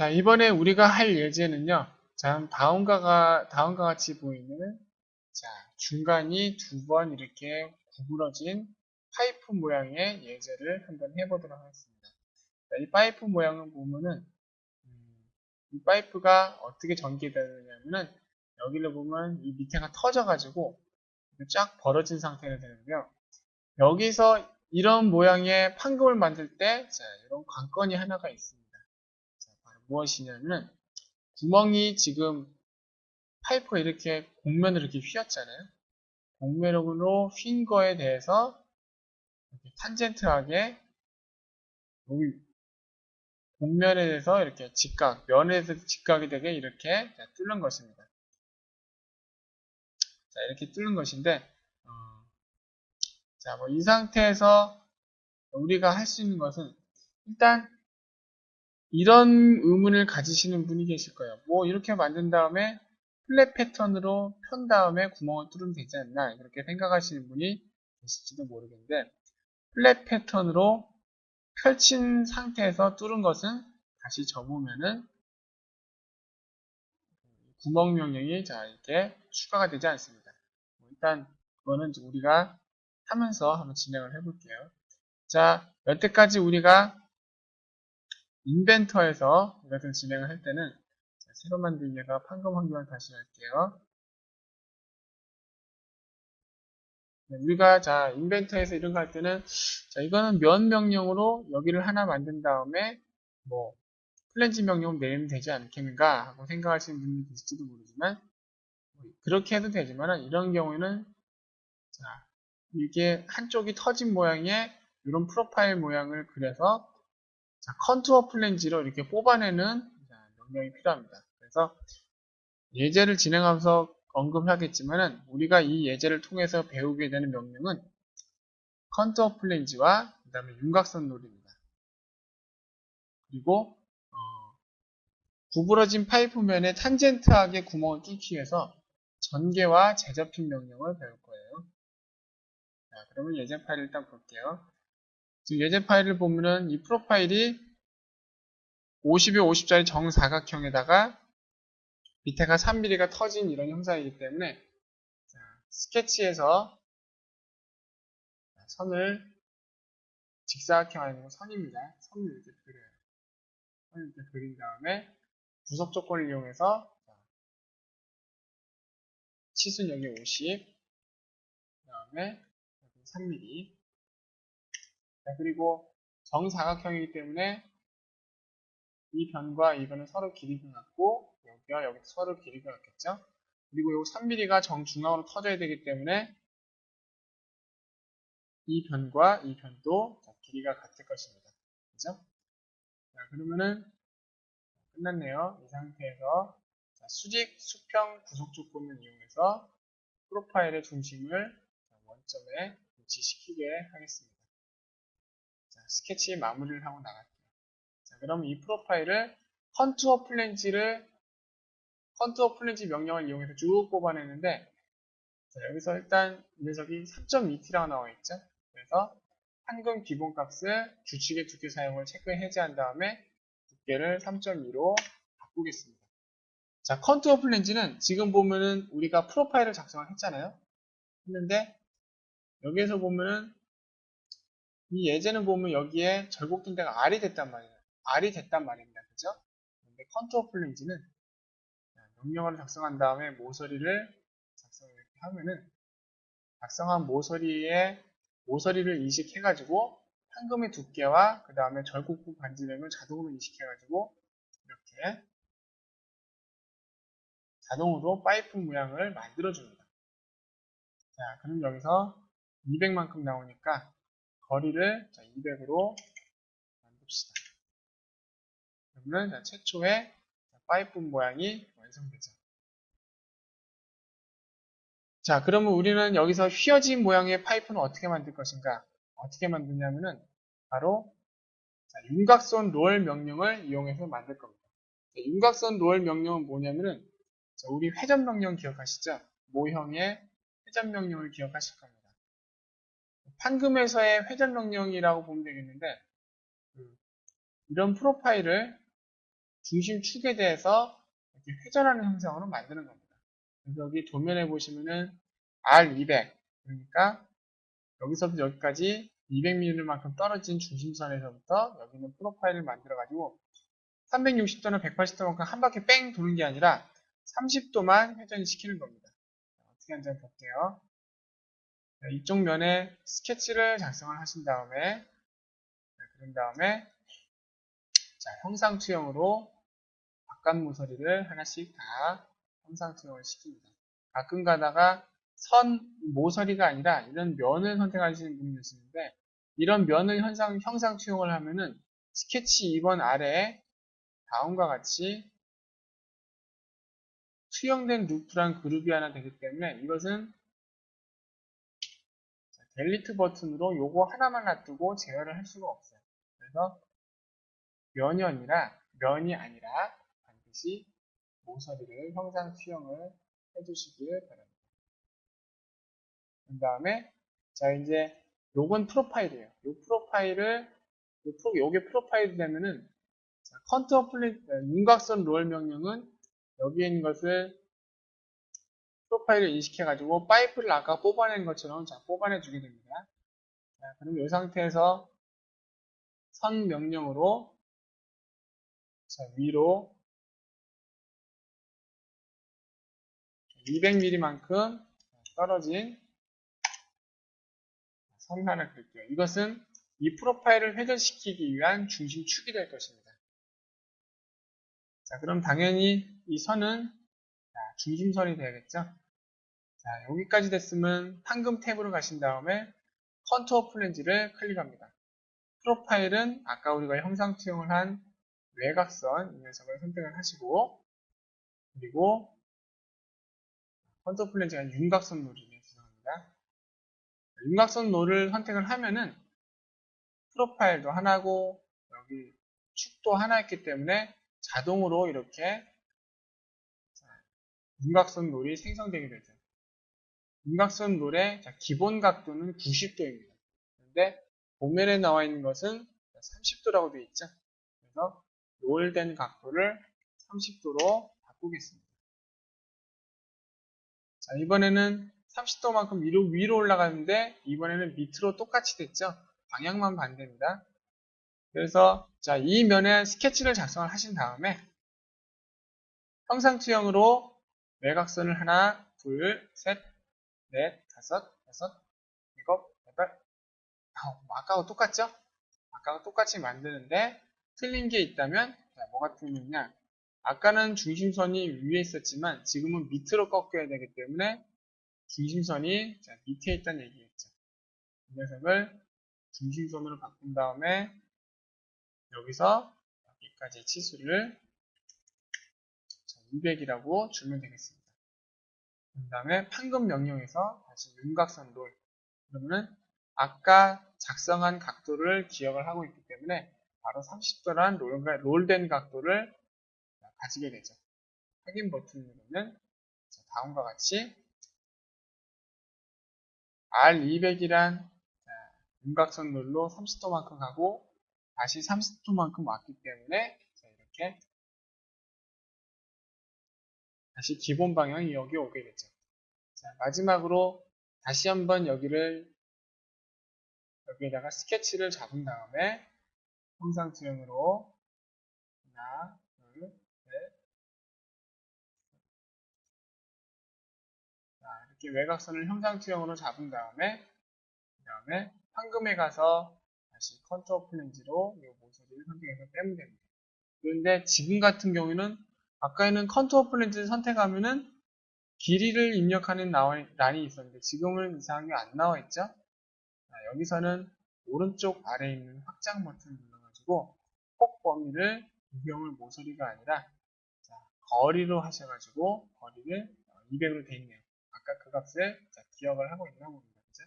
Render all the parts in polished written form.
자, 이번에 우리가 할 예제는요. 자, 다음과 같이 보이는, 자, 중간이 두 번 이렇게 구부러진 파이프 모양의 예제를 한번 해보도록 하겠습니다. 자, 이 파이프 모양을 보면은, 이 파이프가 어떻게 전개되느냐면은, 여기를 보면 이 밑에가 터져가지고, 쫙 벌어진 상태로 되는데요. 여기서 이런 모양의 판금을 만들 때, 자, 이런 관건이 하나가 있습니다. 자, 바로 무엇이냐면은, 구멍이 지금 파이프가 이렇게 곡면으로 이렇게 휘었잖아요. 곡면으로 휜 거에 대해서 이렇게 탄젠트하게 여기 곡면에 대해서 이렇게 직각, 면에 대해서 직각이 되게 이렇게 뚫는 것입니다. 자, 이렇게 뚫는 것인데, 자, 뭐 이 상태에서 우리가 할 수 있는 것은 일단 이런 의문을 가지시는 분이 계실 거예요. 뭐 이렇게 만든 다음에 플랫 패턴으로 편 다음에 구멍을 뚫으면 되지 않나 이렇게 생각하시는 분이 계실지도 모르겠는데 플랫 패턴으로 펼친 상태에서 뚫은 것은 다시 접으면은 구멍 명령이 자 이렇게 추가가 되지 않습니다. 일단 그거는 우리가 하면서 한번 진행을 해볼게요. 자, 여태까지 우리가 인벤터에서 이것을 진행을 할 때는 새로 만든 얘가 판금 환경을 다시 할게요. 네, 우리가 자 인벤터에서 이런 거 할 때는 자 이거는 면 명령으로 여기를 하나 만든 다음에 뭐 플랜지 명령을 내리면 되지 않겠는가 하고 생각하시는 분이 계실지도 모르지만 그렇게 해도 되지만 이런 경우에는 자 이게 한쪽이 터진 모양의 이런 프로파일 모양을 그려서 자, 컨투어 플랜지로 이렇게 뽑아내는 명령이 필요합니다. 그래서 예제를 진행하면서 언급하겠지만은 우리가 이 예제를 통해서 배우게 되는 명령은 컨투어 플랜지와 그 다음에 윤곽선 롤입니다. 그리고 구부러진 파이프면에 탄젠트하게 구멍을 뚫기 위해서 전개와 재접힌 명령을 배울 거예요. 자, 그러면 예제 파일을 일단 볼게요. 지금 예제 파일을 보면은 이 프로파일이 50에 50짜리 정사각형에다가 밑에가 3mm가 터진 이런 형상이기 때문에 자, 스케치에서 선을 직사각형 아니고 선입니다. 선을 이렇게 그려요. 선을 이렇게 그린 다음에 구속 조건을 이용해서 치순 여기 50, 그 다음에 3mm. 자, 그리고 정사각형이기 때문에 이 변과 이 변은 서로 길이가 같고 여기와 여기 서로 길이가 같겠죠. 그리고 이 3mm가 정중앙으로 터져야 되기 때문에 이 변과 이 변도 길이가 같을 것입니다. 그죠? 자, 그러면은 끝났네요. 이 상태에서 수직, 수평, 구속 조건을 이용해서 프로파일의 중심을 원점에 위치시키게 하겠습니다. 자, 스케치 마무리를 하고 나갈게요. 자, 그럼 이 프로파일을 컨투어 플랜지 명령을 이용해서 쭉 뽑아내는데 자, 여기서 일단 이 녀석이 3.2t라고 나와 있죠. 그래서 판금 기본값을 규칙의 두께 사용을 체크 해제한 다음에 두께를 3.2로 바꾸겠습니다. 자, 컨투어 플랜지는 지금 보면은 우리가 프로파일을 작성을 했잖아요. 했는데 여기에서 보면은 이 예제는 보면 여기에 절곡된 데가 R이 됐단 말이에요. R이 됐단 말입니다. 그죠? 근데 컨투어 플랜지는 명령어를 작성한 다음에 모서리를 작성을 이렇게 하면은 작성한 모서리를 인식해가지고 판금의 두께와 그 다음에 절곡부 반지름을 자동으로 인식해가지고 이렇게 자동으로 파이프 모양을 만들어줍니다. 자, 그럼 여기서 200만큼 나오니까 거리를 200으로 만듭시다. 그러면 최초의 파이프 모양이 완성되죠. 자, 그러면 우리는 여기서 휘어진 모양의 파이프는 어떻게 만들 것인가? 어떻게 만드냐면은 바로 윤곽선 롤 명령을 이용해서 만들 겁니다. 자, 윤곽선 롤 명령은 뭐냐면은 우리 회전 명령 기억하시죠? 모형의 회전 명령을 기억하실 겁니다. 판금에서의 회전 명령이라고 보면 되겠는데 이런 프로파일을 중심축에 대해서 이렇게 회전하는 형상으로 만드는 겁니다. 그래서 여기 도면에 보시면은 R200, 그러니까 여기서부터 여기까지 200mm만큼 떨어진 중심선에서부터 여기는 프로파일을 만들어가지고 360도나 180도만큼 한 바퀴 뺑 도는 게 아니라 30도만 회전시키는 겁니다. 어떻게 하는지 한번 볼게요. 이쪽 면에 스케치를 작성을 하신 다음에 그런 다음에 자, 형상 투영으로 바깥 모서리를 하나씩 다 형상 투영을 시킵니다. 가끔 가다가 선 모서리가 아니라 이런 면을 선택하시는 분이 계시는데 이런 면을 형상 투영을 하면은 스케치 2번 아래에 다음과 같이 투영된 루프란 그룹이 하나 되기 때문에 이것은 델리트 버튼으로 요거 하나만 놔두고 제어를 할 수가 없어요. 그래서 면이 아니라 반드시 모서리를 형상 투영을 해주시길 바랍니다. 그 다음에 자 이제 요건 프로파일이에요. 요 프로파일을 요게 프로파일이 되면은 컨트롤 플랫 윤곽선 롤 명령은 여기에 있는 것을 프로파일을 인식해가지고 파이프를 아까 뽑아낸 것처럼 자 뽑아내 주게 됩니다. 자, 그럼 이 상태에서 선 명령으로 자, 위로 200mm만큼 떨어진 선 하나 그릴게요. 이것은 이 프로파일을 회전시키기 위한 중심축이 될 것입니다. 자, 그럼 당연히 이 선은 중심선이 되겠죠. 자, 여기까지 됐으면 판금 탭으로 가신 다음에 컨투어 플랜지를 클릭합니다. 프로파일은 아까 우리가 형상 투영을 한 외곽선 이 녀석을 선택을 하시고 그리고 컨투어 플랜지가 윤곽선 롤이네요. 죄송합니다. 윤곽선 롤을 선택을 하면은 프로파일도 하나고 여기 축도 하나였기 때문에 자동으로 이렇게 윤곽선 롤이 생성되게 되죠. 윤곽선 롤의 기본 각도는 90도입니다. 그런데 도면에 나와 있는 것은 30도라고 되어 있죠. 그래서 롤된 각도를 30도로 바꾸겠습니다. 자, 이번에는 30도만큼 위로 올라가는데 이번에는 밑으로 똑같이 됐죠. 방향만 반대입니다. 그래서 자, 이 면에 스케치를 작성을 하신 다음에 형상 투영으로 외곽선을 하나, 둘, 셋, 넷, 다섯, 여섯, 일곱, 여덟, 아홉. 아까하고 똑같죠? 아까하고 똑같이 만드는데 틀린 게 있다면 뭐가 틀리냐? 아까는 중심선이 위에 있었지만 지금은 밑으로 꺾여야 되기 때문에 중심선이 밑에 있다는 얘기겠죠. 이 녀석을 중심선으로 바꾼 다음에 여기서 여기까지 치수를 200이라고 주면 되겠습니다. 그 다음에 판금 명령에서 다시 윤곽선 롤. 그러면은 아까 작성한 각도를 기억을 하고 있기 때문에 바로 30도란 롤된 각도를 가지게 되죠. 확인 버튼을 누르면 다음과 같이 R200이란 윤곽선 롤로 30도만큼 가고 다시 30도만큼 왔기 때문에 이렇게 다시 기본 방향이 여기 오게 되죠. 자, 마지막으로 다시 한번 여기에다가 스케치를 잡은 다음에 형상 투영으로 하나, 둘, 셋. 자, 이렇게 외곽선을 형상 투영으로 잡은 다음에 그 다음에 판금에 가서 다시 컨트롤 플랜지로 이 모서리를 선택해서 빼면 됩니다. 그런데 지금 같은 경우에는 아까에는 컨트롤 플랜지를 선택하면은 길이를 입력하는 란이 있었는데 지금은 이상하게 안 나와 있죠? 자, 여기서는 오른쪽 아래에 있는 확장 버튼을 눌러가지고 폭 범위를 유형을 모서리가 아니라 자, 거리로 하셔가지고 거리를 200으로 돼 있네요. 아까 그 값을 기억을 하고 있나 봅니다. 그죠?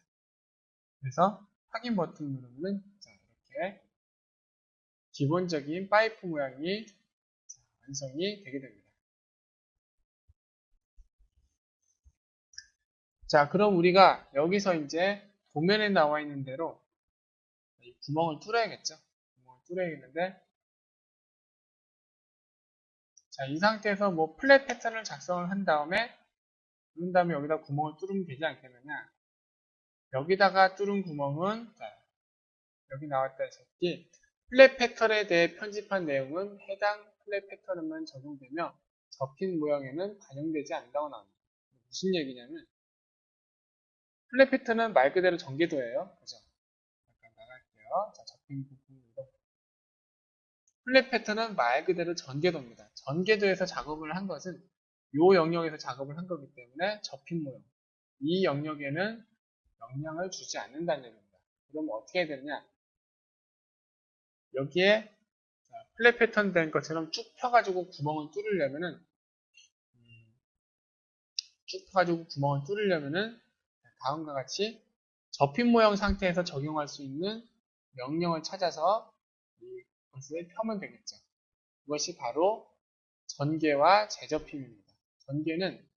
그래서 확인 버튼 누르면 자, 이렇게 기본적인 파이프 모양이 완성이 되게 됩니다. 자, 그럼 우리가 여기서 이제 도면에 나와 있는 대로 이 구멍을 뚫어야겠죠? 구멍을 뚫어야겠는데 자, 이 상태에서 뭐 플랫 패턴을 작성을 한 다음에, 그런 다음에 여기다 구멍을 뚫으면 되지 않겠느냐. 여기다가 뚫은 구멍은, 자, 여기 나왔다시피, 플랫 패턴에 대해 편집한 내용은 해당 플랫 패턴에만 적용되며, 접힌 모형에는 반영되지 않는다고 나옵니다. 무슨 얘기냐면, 플랫 패턴은 말 그대로 전개도예요. 그죠? 잠깐 나갈게요. 자, 접힌 부분으로. 플랫 패턴은 말 그대로 전개도입니다. 전개도에서 작업을 한 것은 이 영역에서 작업을 한 거기 때문에 접힌 모형. 이 영역에는 영향을 주지 않는다는 얘기입니다. 그럼 어떻게 해야 되느냐? 여기에 플랫 패턴 된 것처럼 쭉 펴가지고 구멍을 뚫으려면은 다음과 같이 접힌 모형 상태에서 적용할 수 있는 명령을 찾아서 이것을 펴면 되겠죠. 그것이 바로 전개와 재접힘입니다. 전개는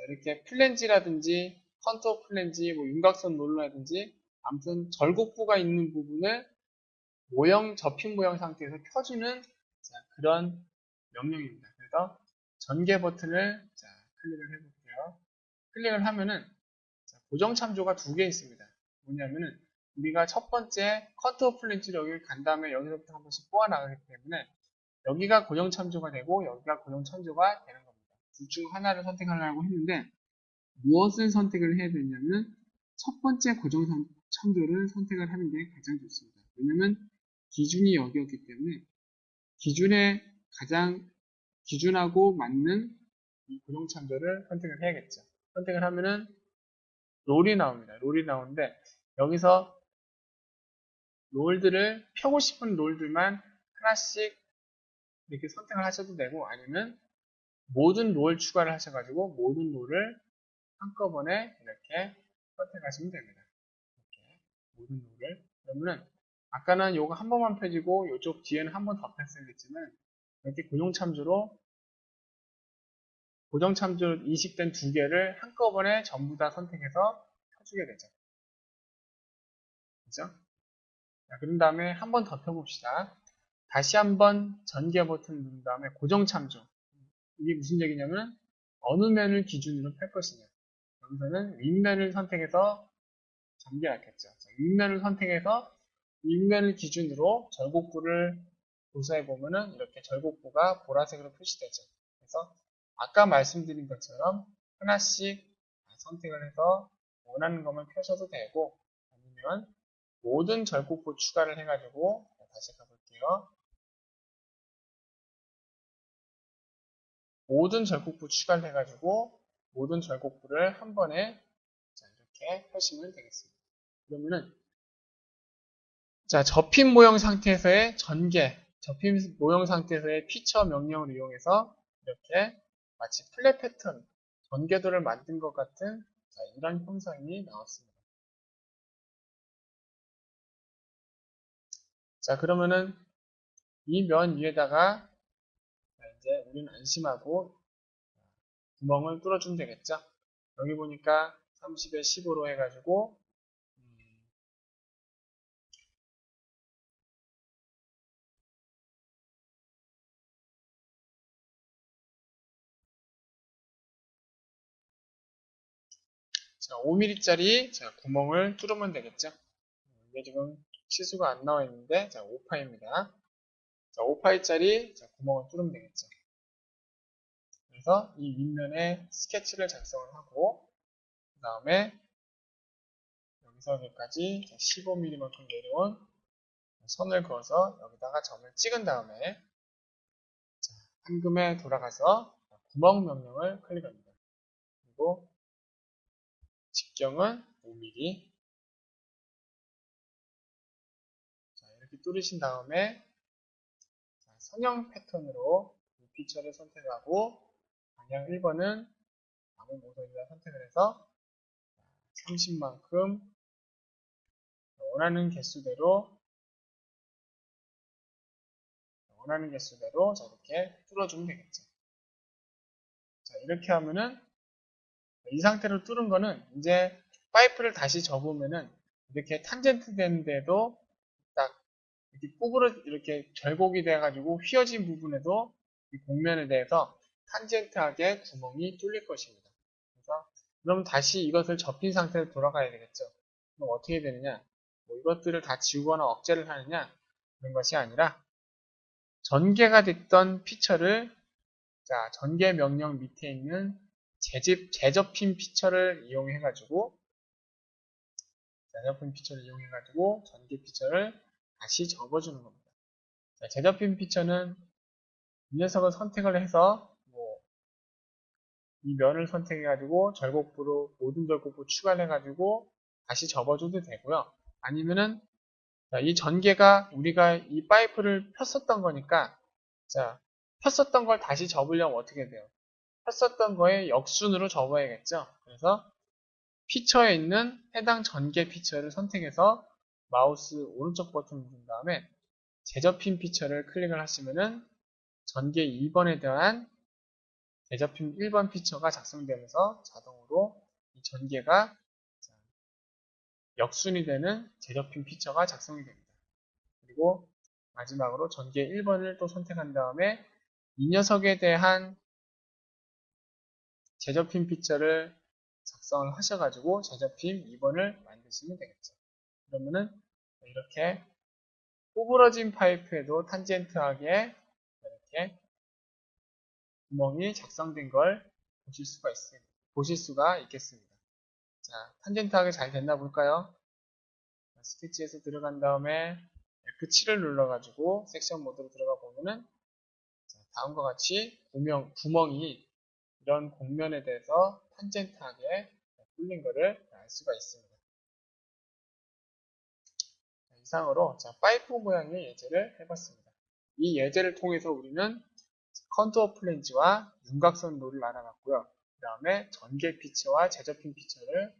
이렇게 플랜지라든지 컨투어 플랜지, 뭐 윤곽선 롤러라든지 아무튼 절곡부가 있는 부분을 모형, 접힌 모형 상태에서 펴주는 그런 명령입니다. 그래서 전개 버튼을 클릭을 해볼게요. 클릭을 하면은 고정 참조가 두 개 있습니다. 뭐냐면은 우리가 첫 번째 컨투어 플랜지를 여기 간 다음에 여기서부터 한 번씩 뽑아 나가기 때문에 여기가 고정 참조가 되고 여기가 고정 참조가 되는 겁니다. 둘 중 하나를 선택하려고 했는데 무엇을 선택을 해야 되냐면 첫 번째 고정 참조를 선택을 하는 게 가장 좋습니다. 왜냐면 기준이 여기였기 때문에 기준에 가장 기준하고 맞는 이 고정 참조를 선택을 해야겠죠. 선택을 하면은 롤이 나옵니다. 롤이 나오는데 여기서 롤들을 펴고 싶은 롤들만 하나씩 이렇게 선택을 하셔도 되고 아니면 모든 롤 추가를 하셔가지고 모든 롤을 한꺼번에 이렇게 선택하시면 됩니다. 이렇게 모든 롤을 그러면은 아까는 요거 한 번만 펴지고 요쪽 뒤에는 한 번 더 폈어야겠지만 이렇게 고정 참조 인식된 두 개를 한꺼번에 전부 다 선택해서 펴주게 되죠. 그죠? 자, 그런 다음에 한 번 더 펴봅시다. 다시 한번 전개 버튼 누른 다음에 고정 참조. 이게 무슨 얘기냐면 어느 면을 기준으로 펼 것이냐. 여기서는 윗면을 선택해서 전개하겠죠. 윗면을 선택해서 윗면을 기준으로 절곡부를 조사해 보면은 이렇게 절곡부가 보라색으로 표시되죠. 그래서 아까 말씀드린 것처럼 하나씩 선택을 해서 원하는 것만 펴셔도 되고 아니면 모든 절곡부 추가를 해가지고 다시 가볼게요. 모든 절곡부 추가를 해가지고 모든 절곡부를 한 번에 이렇게 펴시면 되겠습니다. 그러면은 접힌 모형 상태에서의 전개, 접힌 모형 상태에서의 피처 명령을 이용해서 이렇게 마치 플랫 패턴, 전개도를 만든 것 같은 이런 형상이 나왔습니다. 자, 그러면은 이 면 위에다가 이제 우리는 안심하고 구멍을 뚫어주면 되겠죠. 여기 보니까 30에 15로 해가지고 자, 5mm짜리 구멍을 뚫으면 되겠죠. 이게 지금 치수가 안 나와 있는데 5파입니다. 자, 5파이짜리 구멍을 뚫으면 되겠죠. 그래서 이 윗면에 스케치를 작성을 하고 그 다음에 여기서 여기까지 15mm만큼 내려온 선을 그어서 여기다가 점을 찍은 다음에 황금에 돌아가서 구멍 명령을 클릭합니다. 그리고 직경은 5mm 이렇게 뚫으신 다음에 선형 패턴으로 이 피처를 선택하고 방향 1번은 아무 모서리를 선택을 해서 30만큼 원하는 개수대로 이렇게 뚫어주면 되겠죠. 자, 이렇게 하면은 이 상태로 뚫은 거는 이제 파이프를 다시 접으면은 이렇게 탄젠트 되는데도 딱 이렇게 구부러 이렇게 절곡이 돼가지고 휘어진 부분에도 이 곡면에 대해서 탄젠트하게 구멍이 뚫릴 것입니다. 그래서 그럼 다시 이것을 접힌 상태로 돌아가야 되겠죠. 그럼 어떻게 되느냐? 뭐 이것들을 다 지우거나 억제를 하느냐? 그런 것이 아니라 전개가 됐던 피처를 자, 전개 명령 밑에 있는 재접힌 피처를 이용해가지고 전개 피처를 다시 접어주는 겁니다. 자, 재접힌 피처는 이 녀석을 선택을 해서 이 면을 선택해가지고 절곡부로 모든 절곡부 추가를 해가지고 다시 접어줘도 되고요. 아니면은 이 전개가 우리가 이 파이프를 폈었던 거니까 자 폈었던 걸 다시 접으려면 어떻게 돼요? 폈었던 거에 역순으로 접어야겠죠. 그래서 피처에 있는 해당 전개 피처를 선택해서 마우스 오른쪽 버튼을 누른 다음에 재접힌 피처를 클릭을 하시면은 전개 2번에 대한 재접힌 1번 피처가 작성되면서 자동으로 이 전개가 역순이 되는 재접힌 피처가 작성이 됩니다. 그리고 마지막으로 전개 1번을 또 선택한 다음에 이 녀석에 대한 재접힌 피처를 작성을 하셔가지고 재접힌 2번을 만드시면 되겠죠. 그러면은 이렇게 구부러진 파이프에도 탄젠트하게 이렇게 구멍이 작성된 걸 보실 수가 있겠습니다. 자, 탄젠트하게 잘 됐나 볼까요? 스케치에서 들어간 다음에 F7을 눌러가지고 섹션 모드로 들어가 보면은 다음과 같이 구멍이 이런 곡면에 대해서 탄젠트하게 뚫린 것을 알 수가 있습니다. 이상으로 파이프 모양의 예제를 해봤습니다. 이 예제를 통해서 우리는 컨투어 플랜지와 윤곽선 롤을 알아봤고요. 그 다음에 전개 피처와 재접힌 피처를